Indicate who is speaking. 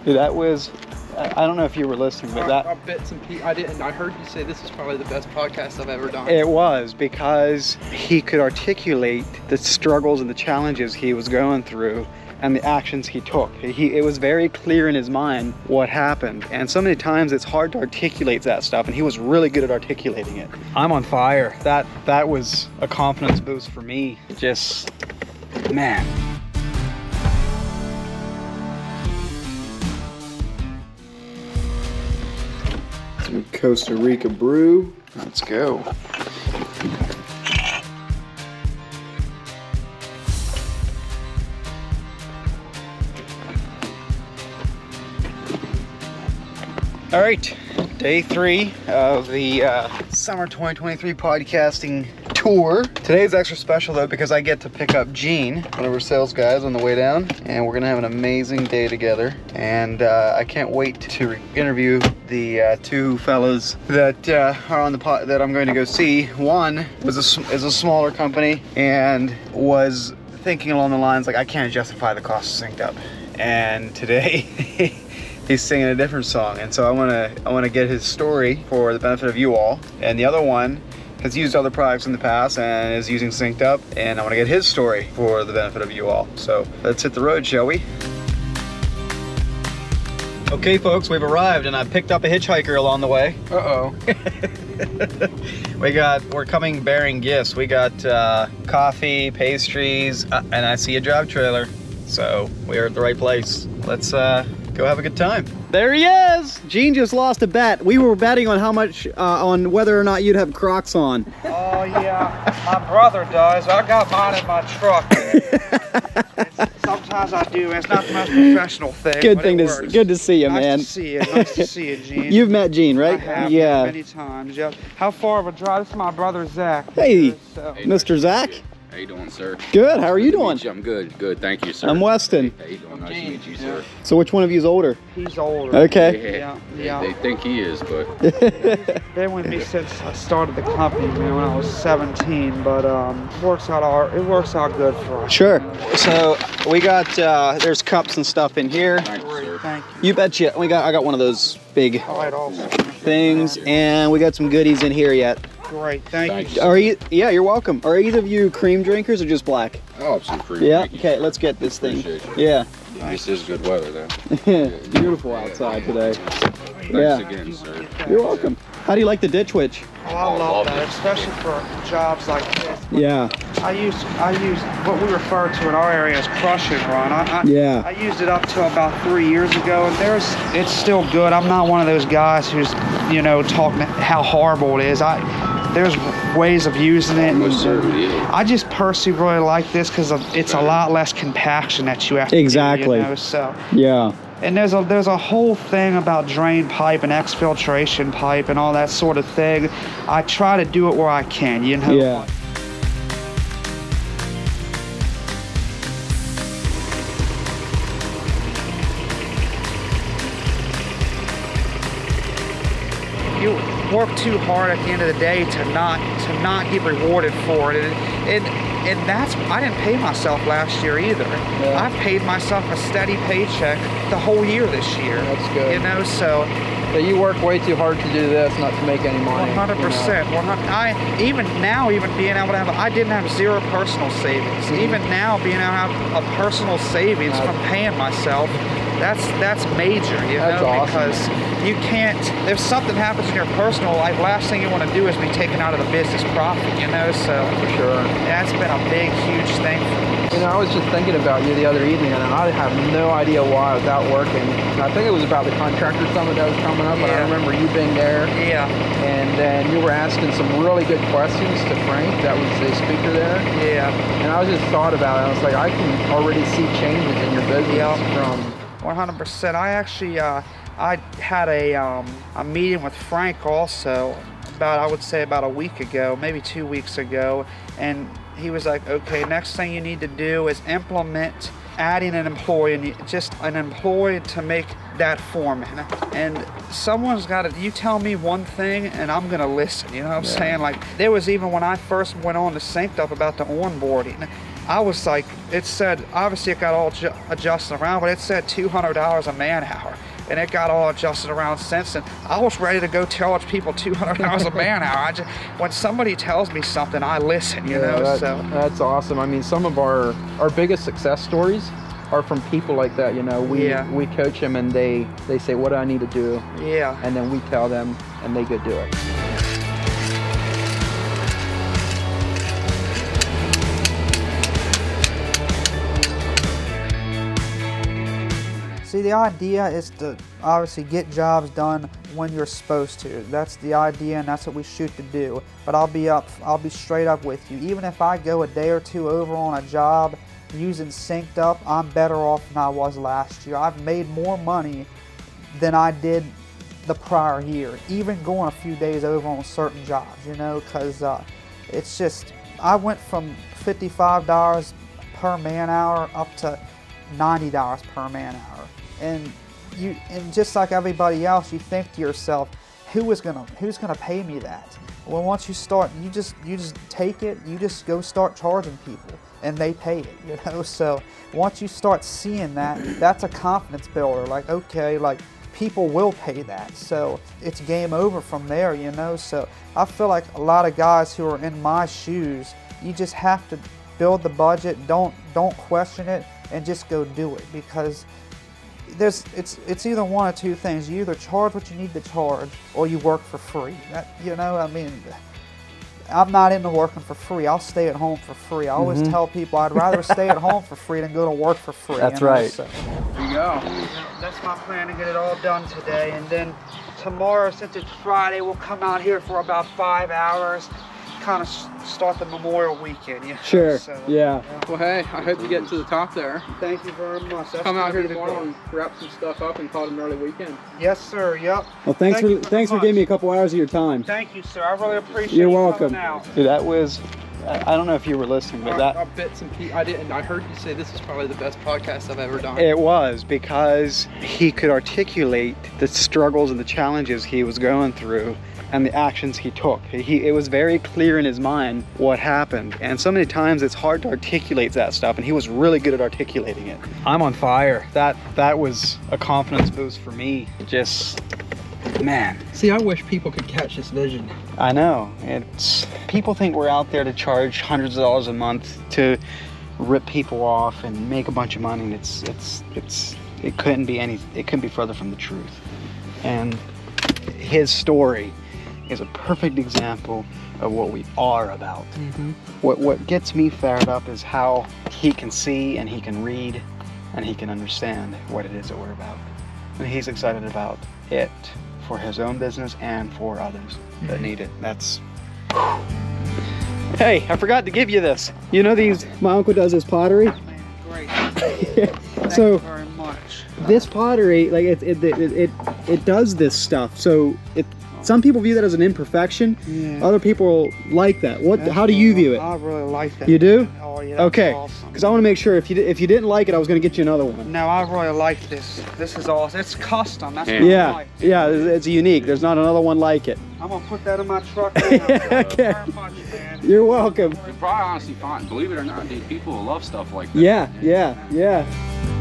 Speaker 1: Dude, that was, I don't know if you were listening, but that...
Speaker 2: I didn't. I heard you say this is probably the best podcast I've ever done.
Speaker 1: It was, because he could articulate the struggles and the challenges he was going through and the actions he took. It was very clear in his mind what happened. And so many times it's hard to articulate that stuff, and he was really good at articulating it. I'm on fire. That was a confidence boost for me. Just, man. Some Costa Rica brew. Let's go. All right, day 3 of the summer 2023 podcasting tour. Today's extra special though because I get to pick up Gene, one of our sales guys, on the way down, and we're gonna have an amazing day together. And I can't wait to interview the 2 fellas that are on the pod that I'm going to go see. One is a smaller company and was thinking along the lines like, I can't justify the cost of SynkedUP, and today he's singing a different song, and so I want to get his story for the benefit of you all. And the other one has used other products in the past and is using SynkedUP, and I want to get his story for the benefit of you all. So let's hit the road, shall we? Okay, folks, we've arrived, and I picked up a hitchhiker along the way. Uh-oh. We're coming bearing gifts. We got coffee, pastries, and I see a drive trailer. So we're at the right place. Let's go have a good time. There he is! Gene just lost a bet. We were betting on how much, on whether or not you'd have Crocs on.
Speaker 3: Oh yeah, my brother does. I got mine in my truck. Sometimes I do. It's not the most professional thing.
Speaker 1: Good to see you, man.
Speaker 3: Nice to see you. Nice to see you, Gene.
Speaker 1: You've met Gene, right?
Speaker 3: I have,
Speaker 1: yeah.
Speaker 3: Many times. Yeah. How far of a drive? This is my brother Zach.
Speaker 1: Hey,
Speaker 3: so.
Speaker 1: Mr. Zach.
Speaker 4: How you doing, sir?
Speaker 1: Good. How are you doing?
Speaker 4: I'm good. Good. Thank you, sir.
Speaker 1: I'm Weston.
Speaker 4: How you doing? Nice to meet you, sir.
Speaker 1: So which one of you is older?
Speaker 3: He's older.
Speaker 1: Okay.
Speaker 3: Yeah.
Speaker 4: They think he is, but
Speaker 3: Been with me since I started the company, man, when I was 17. But it works out good for us.
Speaker 1: Sure. So we got there's cups and stuff in here.
Speaker 4: thank you, sir.
Speaker 3: Thank you.
Speaker 1: You betcha. I got one of those big
Speaker 3: All right, awesome.
Speaker 1: things, and we got some goodies in here yet.
Speaker 3: Great, thank you.
Speaker 1: Are you? Yeah, you're welcome. Are either of you cream drinkers or just black?
Speaker 4: I'll have some cream.
Speaker 1: Yeah.
Speaker 4: Thank you,
Speaker 1: Okay,
Speaker 4: sir.
Speaker 1: let's get this thing.
Speaker 4: Appreciate you.
Speaker 1: Yeah.
Speaker 4: This is good weather, though.
Speaker 1: Beautiful outside today.
Speaker 4: Thanks again, sir.
Speaker 1: You're welcome. How do you like the ditch witch?
Speaker 3: Oh, I love that, especially for jobs like this.
Speaker 1: Yeah.
Speaker 3: I use what we refer to in our area as crush and run. I used it up to about 3 years ago, and it's still good. I'm not one of those guys who's, talking how horrible it is. There's ways of using it.
Speaker 4: Most certainly is.
Speaker 3: I just personally really like this because it's a lot less compaction that you have to do, so.
Speaker 1: Yeah.
Speaker 3: And there's a whole thing about drain pipe and exfiltration pipe and all that sort of thing. I try to do it where I can,
Speaker 1: Yeah.
Speaker 3: You work too hard at the end of the day to not get rewarded for it, and that's, I didn't pay myself last year either.
Speaker 2: Yeah.
Speaker 3: I paid myself a steady paycheck the whole year this year.
Speaker 2: That's good.
Speaker 3: So
Speaker 2: you work way too hard to do this, not to make any money.
Speaker 3: 100%. 100. Even being able to have, I didn't have zero personal savings. Even now, being able to have a personal savings from paying myself, that's major,
Speaker 2: That's awesome.
Speaker 3: because you can't, if something happens in your personal life, last thing you want to do is be taken out of the business profit, so.
Speaker 2: For sure.
Speaker 3: That's been a big, huge thing for me.
Speaker 2: I was just thinking about you the other evening, and I have no idea why I was out working. And I think it was about the contractor summit that was coming up, and I remember you being there.
Speaker 3: Yeah.
Speaker 2: And then you were asking some really good questions to Frank, that was the speaker there.
Speaker 3: Yeah.
Speaker 2: And I was just thought about it. I was like, I can already see changes in your business from
Speaker 3: 100%. I actually, I had a meeting with Frank also I would say about a week ago, maybe 2 weeks ago, and he was like, okay, next thing you need to do is implement adding an employee, just an employee to make that foreman. And someone's got to, you tell me one thing and I'm gonna listen, what I'm saying? Like, there was even when I first went on to SynkedUP about the onboarding, I was like, it said, obviously it got all adjusted around, but it said $200 a man hour. And it got all adjusted around since, and I was ready to go charge people $200 a man hour. When somebody tells me something, I listen, you know.
Speaker 2: That's awesome. I mean, some of our biggest success stories are from people like that, you know. We coach them and they say, what do I need to do?
Speaker 3: Yeah.
Speaker 2: And then we tell them and they go do it.
Speaker 3: See, the idea is to obviously get jobs done when you're supposed to. That's the idea, and that's what we shoot to do. But I'll be straight up with you. Even if I go a day or two over on a job using SynkedUP, I'm better off than I was last year. I've made more money than I did the prior year, even going a few days over on certain jobs, you know, because it's just, I went from $55 per man hour up to $90 per man hour. And just like everybody else, you think to yourself, who's gonna pay me that? Well, once you start, you just take it, you just go start charging people, and they pay it, you know. So once you start seeing that, that's a confidence builder. Like, okay, like people will pay that, so it's game over from there, you know. So I feel like a lot of guys who are in my shoes, you just have to build the budget, don't question it, and just go do it, because it's either one of two things. You either charge what you need to charge, or you work for free. You know, I mean, I'm not into working for free. I'll stay at home for free. I always tell people I'd rather stay at home for free than go to work for free.
Speaker 1: That's
Speaker 3: you know?
Speaker 1: right.
Speaker 3: So,
Speaker 2: There you go.
Speaker 3: that's my plan, to get it all done today. And then tomorrow, since it's Friday, we'll come out here for about 5 hours, kind of start the Memorial Weekend. You know?
Speaker 1: Sure.
Speaker 3: So,
Speaker 1: Yeah.
Speaker 2: Well, hey, I hope you get to the top there.
Speaker 3: Thank you very much. That's
Speaker 2: Come out
Speaker 3: gonna
Speaker 2: here
Speaker 3: be the
Speaker 2: tomorrow
Speaker 3: goal.
Speaker 2: and wrap some stuff up and call it an early weekend.
Speaker 3: Yes, sir. Yep.
Speaker 1: Well,
Speaker 3: Thank you
Speaker 1: thanks for
Speaker 3: much.
Speaker 1: giving me a couple hours of your time.
Speaker 3: Thank you, sir. I really appreciate
Speaker 1: You're
Speaker 3: you
Speaker 1: welcome.
Speaker 3: coming out.
Speaker 1: Dude, that was, I don't know if you were listening, but
Speaker 2: I
Speaker 1: that,
Speaker 2: bit some I didn't. I heard you say this is probably the best podcast I've ever done.
Speaker 1: it was, because he could articulate the struggles and the challenges he was going through and the actions he took. It was very clear in his mind what happened, and so many times it's hard to articulate that stuff, and he was really good at articulating it. I'm on fire. That was a confidence boost for me. Just, man.
Speaker 2: See, I wish people could catch this vision.
Speaker 1: I know. People think we're out there to charge hundreds of dollars a month to rip people off and make a bunch of money, and it couldn't be further from the truth. And his story is a perfect example of what we are about. What gets me fired up is how he can see and he can read and he can understand what it is that we're about. And he's excited about it for his own business and for others that need it. That's... Hey, I forgot to give you this. You know these, my uncle does this pottery.
Speaker 3: Man, great. Thank
Speaker 1: So
Speaker 3: you very much.
Speaker 1: this pottery, like it does this stuff. So some people view that as an imperfection.
Speaker 3: Yeah.
Speaker 1: Other people like that.
Speaker 3: That's
Speaker 1: How do you
Speaker 3: really-
Speaker 1: view it?
Speaker 3: I really like that.
Speaker 1: You do?
Speaker 3: Oh yeah. That's
Speaker 1: Okay.
Speaker 3: Awesome.
Speaker 1: Because I want to make sure if you didn't like it, I was going to get you another one.
Speaker 3: No, I really like this. This is awesome. It's custom. That's what I
Speaker 1: Yeah,
Speaker 3: like.
Speaker 1: yeah, it's unique. There's not another one like it.
Speaker 3: I'm gonna put that in my truck now.
Speaker 1: Okay.
Speaker 3: Thank you very much, man.
Speaker 1: You're welcome.
Speaker 4: You probably honestly find, believe it or not, dude, people will love stuff like that.
Speaker 1: Yeah.